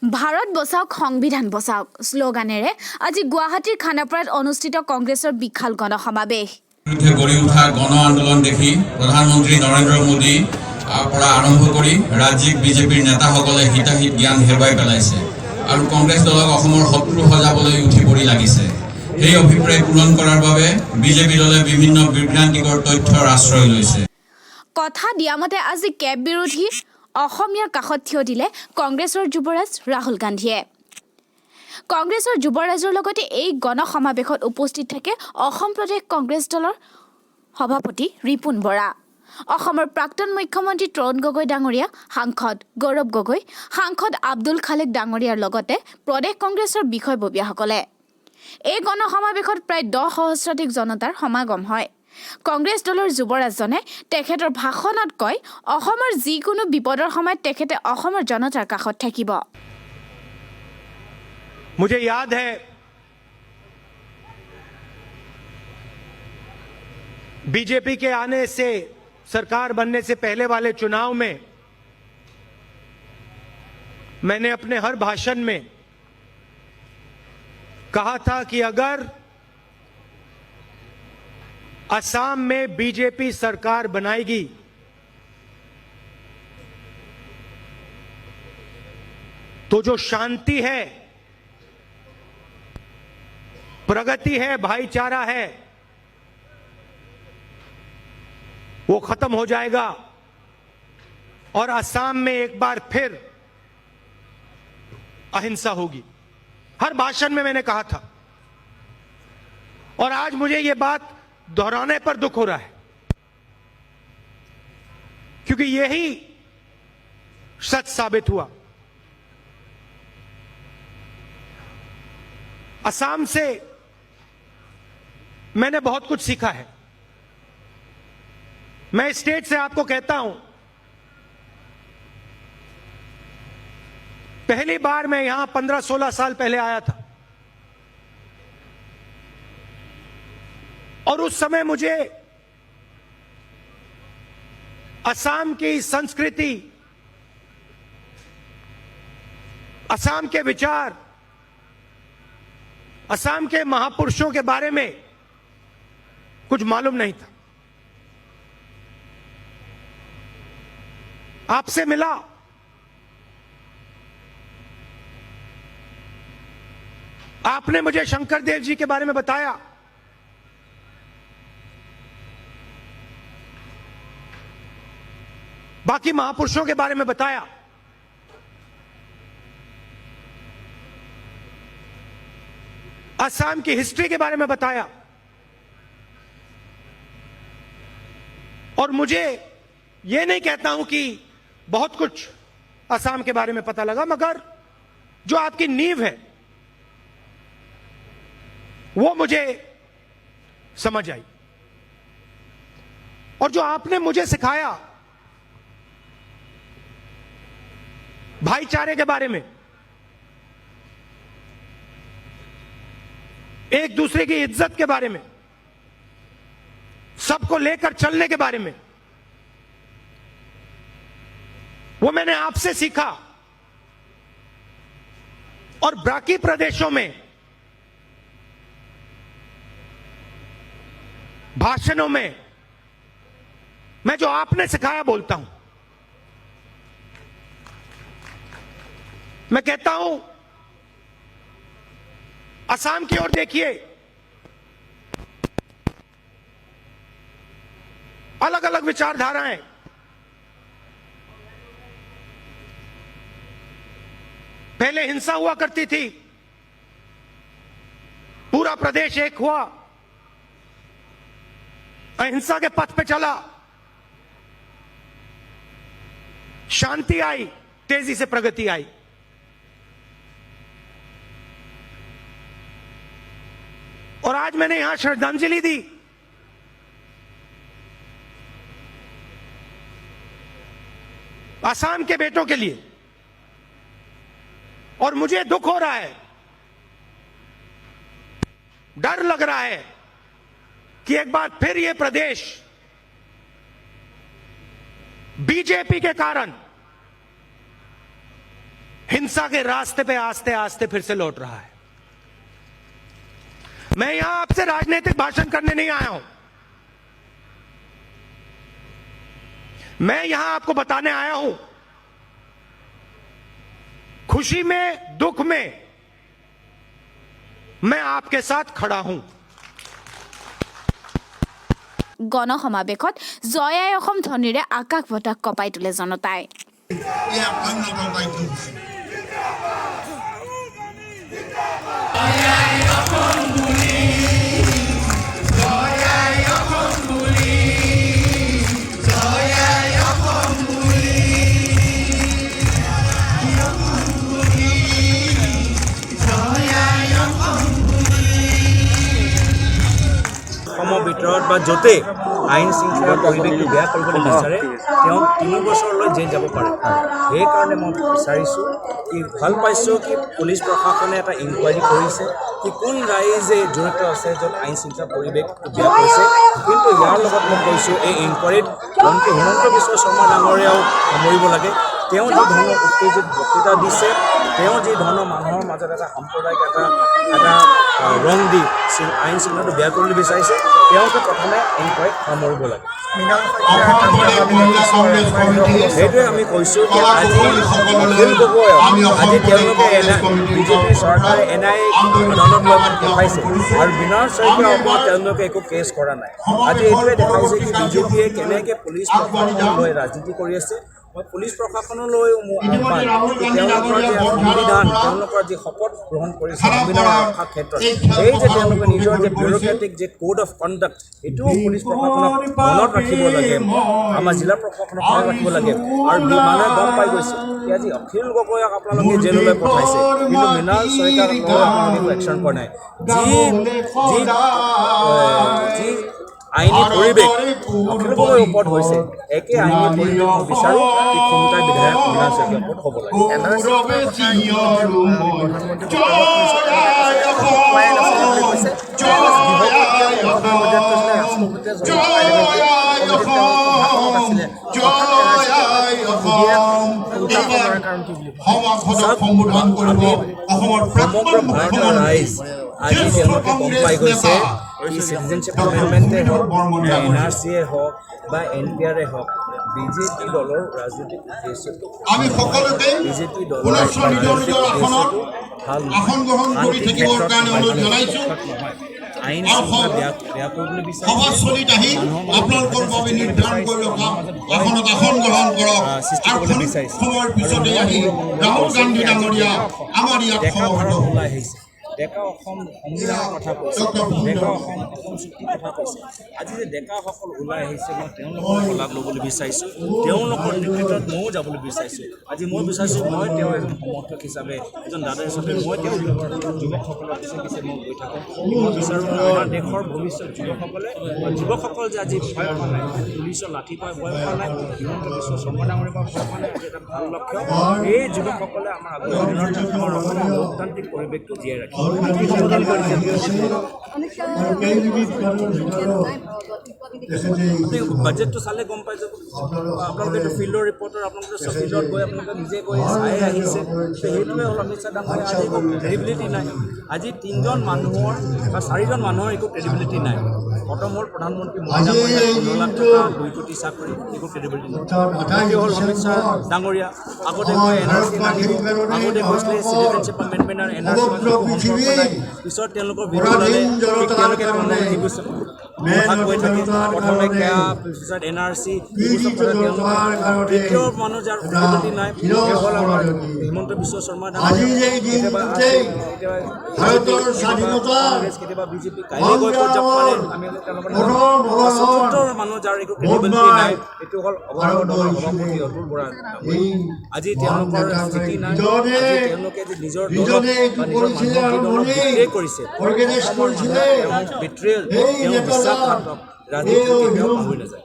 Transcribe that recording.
ভাৰত বচাওক সংবিধান বচাওক স্লোগানেৰে আজি গুৱাহাটীৰ খানাপাৰাত অনুষ্ঠিত কংগ্ৰেছৰ বিশাল গণসমাৱেশ। বিৰুদ্ধে গঢ়ি উঠা গণ আন্দোলন দেখি প্ৰধানমন্ত্ৰী নৰেন্দ্ৰ মোদী পৰা আৰম্ভ কৰি ৰাজ্যিক বিজেপিৰ নেতাসকলে হিতাহিত জ্ঞান হেৰুৱাই পেলাইছে আৰু কংগ্ৰেছ দলক অসমৰ শত্ৰু সজাবলৈ উঠি পৰি লাগিছে। সেই অভিপ্ৰায় পূৰণ কৰাৰ বাবে বিজেপি দলে বিভিন্ন বিভ্ৰান্তিকৰ তথ্যৰ আশ্ৰয় লৈছে। কথা দিয়া মতে আজি কেব বিৰোধী অসমীয়াৰ কাষত থিয় দিলে কংগ্ৰেছৰ যুৱৰাজ ৰাহুল গান্ধীয়ে। কংগ্ৰেছৰ যুৱৰাজৰ লগতে এই গণসমাৱেশত উপস্থিত থাকে অসম প্ৰদেশ কংগ্ৰেছ দলৰ সভাপতি ৰিপুণ বৰা, অসমৰ প্ৰাক্তন মুখ্যমন্ত্ৰী তৰুণ গগৈ ডাঙৰীয়া, সাংসদ গৌৰৱ গগৈ, সাংসদ আব্দুল খালেক ডাঙৰীয়াৰ লগতে প্ৰদেশ কংগ্ৰেছৰ বিষয়ববীয়াসকলে। এই গণসমাৱেশত প্ৰায় 10 সহস্ৰাধিক জনতাৰ সমাগম হয়। কংগ্ৰেছ দলৰ যুৱৰাজজনে তেখেতৰ ভাষণত কয়, অসমৰ যিকোনো বিপদৰ সময়ত তেখেতে অসমৰ জনতাৰ কাষত থাকিব। मुझे याद है बीजेपी के आने से, सरकार बनने से पहले वाले चुनाव में मैंने अपने हर भाषण में कहा था कि अगर असम में बीजेपी सरकार बनाएगी तो जो शांति है, प्रगति है, भाईचारा है, वो खत्म हो जाएगा और असम में एक बार फिर अहिंसा होगी। हर भाषण में मैंने कहा था और आज मुझे ये बात दोहराने पर दुख हो रहा है, क्योंकि यही सच साबित हुआ। असम से मैंने बहुत कुछ सीखा है। मैं स्टेट से आपको कहता हूं, पहली बार मैं यहां 15-16 साल पहले आया था और उस समय मुझे असम की संस्कृति, असम के विचार, असम के महापुरुषों के बारे में कुछ मालूम नहीं था। आपसे मिला, आपने मुझे शंकरदेव जी के बारे में बताया, बाकी महापुरुषों के बारे में बताया। असम की हिस्ट्री के बारे में बताया और मुझे यह नहीं कहता हूं कि बहुत कुछ असम के बारे में पता लगा, मगर जो आपकी नींव है वो मुझे समझ आई और जो आपने मुझे सिखाया भाईचारे के बारे में, एक दूसरे की इज्जत के बारे में, सबको लेकर चलने के बारे में, वो मैंने आपसे सीखा और बाकी प्रदेशों में भाषणों में मैं जो आपने सिखाया बोलता हूं। मैं कहता हूं, असम की ओर देखिए, अलग अलग विचारधाराएं, पहले हिंसा हुआ करती थी, पूरा प्रदेश एक हुआ, अहिंसा के पथ पे चला, शांति आई, तेजी से प्रगति आई। और आज मैंने यहां श्रद्धांजलि दी। असम के बेटों के लिए, और मुझे दुख हो रहा है, डर लग रहा है कि एक बार फिर ये प्रदेश बीजेपी के कारण हिंसा के रास्ते पे आस्ते आस्ते फिर से लौट रहा है। मैं यहां आपसे राजनीतिक भाषण करने नहीं आया हूं। मैं यहां आपको बताने आया हूं, खुशी में दुख में मैं आपके साथ खड़ा हूं। গণসমাৱেশত জয় আই অসম ধ্বনিৰে আকাশ বতাহ কঁপাই তোলে জনতাই। অসমৰ ভিতৰত বা য'তে আইন শৃংখলা পৰিৱেশটো বেয়া কৰিবলৈ বিচাৰে তেওঁ 3 বছৰলৈ জেল যাব পাৰে। সেইকাৰণে মই বিচাৰিছোঁ কি ভাল পাইছোঁ কি পুলিচ প্ৰশাসনে এটা ইনকুৱাৰী কৰিছে কি কোন ৰাইজে জড়িত আছে য'ত আইন শৃংখলা পৰিৱেশটো বেয়া কৰিছে। কিন্তু ইয়াৰ লগত মই কৈছোঁ এই ইনকুৱাৰীত মন্ত্ৰী হিমন্ত বিশ্ব শৰ্মা ডাঙৰীয়াও সামৰিব লাগে। তেওঁ যি ধৰণৰ উত্তেজিত বক্তৃতা দিছে, তেওঁ যি ধৰণৰ মানুহৰ মাজত এটা সাম্প্ৰদায়িক এটা ৰং দি আইন শৃংখলাটো বেয়া কৰিবলৈ বিচাৰিছে, তেওঁকে প্ৰথমে এনকুৱাৰীত সামৰিব লাগে। সেইটোৱে আমি কৈছোঁ যে আজি অখিল গগৈক আজি তেওঁলোকে বিজেপিৰ চৰকাৰে NIA আদালত দেখাইছে আৰু বিনয় শইকীয়াৰ ওপৰত তেওঁলোকে একো কেছ কৰা নাই। আজি এইটোৱে দেখাইছে কি বিজেপিয়ে কেনেকৈ পুলিচ প্ৰশাসনক লৈ ৰাজনীতি কৰি আছে। মই পুলিচ প্ৰশাসনলৈও মোৰ আহ্বান, তেওঁলোকৰ যি সংবিধান, তেওঁলোকৰ যি শপত গ্ৰহণ কৰিছে সংবিধান ৰক্ষাৰ ক্ষেত্ৰত, এই যে তেওঁলোকে নিজৰ যে বিউৰ'ক্ৰেটিক যে কোড অফ কণ্ডাক্ট, এইটোও পুলিচ প্ৰশাসনক মনত ৰাখিব লাগে, আমাৰ জিলা প্ৰশাসনক মনত ৰাখিব লাগে। আৰু মানুহে গম পাই গৈছে কি আজি অখিল গগৈক আপোনালোকে জেললৈ পঠাইছে, কিন্তু মৃণাল শইকীয়াক আপোনালোকে একশ্যন কৰা নাই। যি আইনী পৰিৱেশ অখিল গগৈৰ ওপৰত হৈছে, একে আইনী পৰিৱেশ মই বিচাৰোঁ কি ক্ষমতাৰ বিধায়ক মৃণাল শইকীয়াৰ ওপৰত হ'ব লাগে। সমগ্ৰ ভাৰতৰ ৰাইজ আজি তেওঁলোকে গম পাই গৈছে কি চিটিজেনশ্বিপ এমেণ্ডমেণ্টে হওক বা NRCয়ে হওক বা NPR হওক, বিজেপি দলৰ ৰাজনৈতিক উদ্দেশ্যটো বিজেপি দলৰ ৰাজনৈতিক উদ্দেশ্যটো ভাল নহয়। আইন শৃংখলা বেয়া কৰিবলৈ বিচাৰিছে, সৃষ্টি কৰিবলৈ বিচাৰিছে। ডেকা ভাৰত ওলাই আহিছে, ডেকা অসম সংবিধানৰ কথা কৈছে, ডেকা অসম চুক্তিৰ কথা কৈছে। আজি যে ডেকাসকল ওলাই আহিছে, মই তেওঁলোকৰ শলাগ ল'বলৈ বিচাৰিছোঁ, তেওঁলোকৰ নেতৃত্বত ময়ো যাবলৈ বিচাৰিছোঁ। আজি মই বিচাৰিছোঁ, মই তেওঁ এজন সমৰ্থক হিচাপে, এজন দাদা হিচাপে মই তেওঁলোকৰ যুৱকসকলৰ পিছে পিছে মই গৈ থাকোঁ। মই বিচাৰোঁ আমাৰ দেশৰ ভৱিষ্যত যুৱকসকল যে আজি ভয় খোৱা নাই, পুলিচৰ লাঠি পাই ভয় খোৱা নাই, হিমন্ত বিশ্ব শৰ্মা ডাঙৰীয়াৰ পৰা ভয় খোৱা নাই, আজি এটা ভাল লক্ষ্য। এই যুৱকসকলে আমাৰ আগৰ দিনৰ আমাৰ অসমৰ লোকতান্ত্ৰিক পৰিৱেশটো জীয়াই ৰাখিব। বাজেটটো চালে গম পাই যাব, আপোনালোকে ফিল্ডৰ ৰিপৰ্টাৰ, আপোনালোকে ফিল্ডত গৈ আপোনালোকে নিজে গৈ চাই আহিছে। সেইটোৱে হ'ল অমিত শ্বাহ ডাঙৰীয়া আজি একো ক্ৰেডিবিলিটি নাই। আজি 3জন মানুহৰ বা 4জন মানুহৰ একো ক্ৰেডিবিলিটি নাই। প্ৰথম হ'ল প্ৰধানমন্ত্ৰী মোদী ডাঙৰীয়া, 15 লাখ টকা 2 কোটি চাকৰি, একো ক্ৰেডিবিলিটি নাই। দ্বিতীয় হ'ল অমিত শ্বাহ ডাঙৰীয়া, আগতে গৈ NRC নানিব, আগতে গৈছিলে চিটিজেনশ্বিপ এমেণ্ডমেণ্ট আৰু NRC পিছত তেওঁলোকৰ ভিডিঅ' ওলালে, তেওঁলোকে কথা কৈ থাকে, প্ৰথমে কেপ, পিছত NRC, তৃতীয় মানুহ যাৰ ক্ৰেডিবিলিটি নাই হ'ল আমাৰ হিমন্ত বিশ্ব শৰ্মা ডাঙৰীয়া। কেতিয়াবা বিজেপি কাইলৈ গৈ পৰ্যাপ্ত মানে আমি তেওঁলোকৰ চতুৰ্থ মানুহ যাৰ একো ক্ৰেডিবিলিটি নাই, এইটো হ'ল সভাপতি অতুল বৰা। আজি তেওঁলোকৰ স্থিতি নাই, আজি তেওঁলোকে যে নিজৰ দলক বা নিজৰ মানুহক বিক্ৰী কৰিছে, বিট্ৰেল, তেওঁ বিশ্বাসঘাতক, ৰাজনীতি কেতিয়াও পাহৰি নাযায়।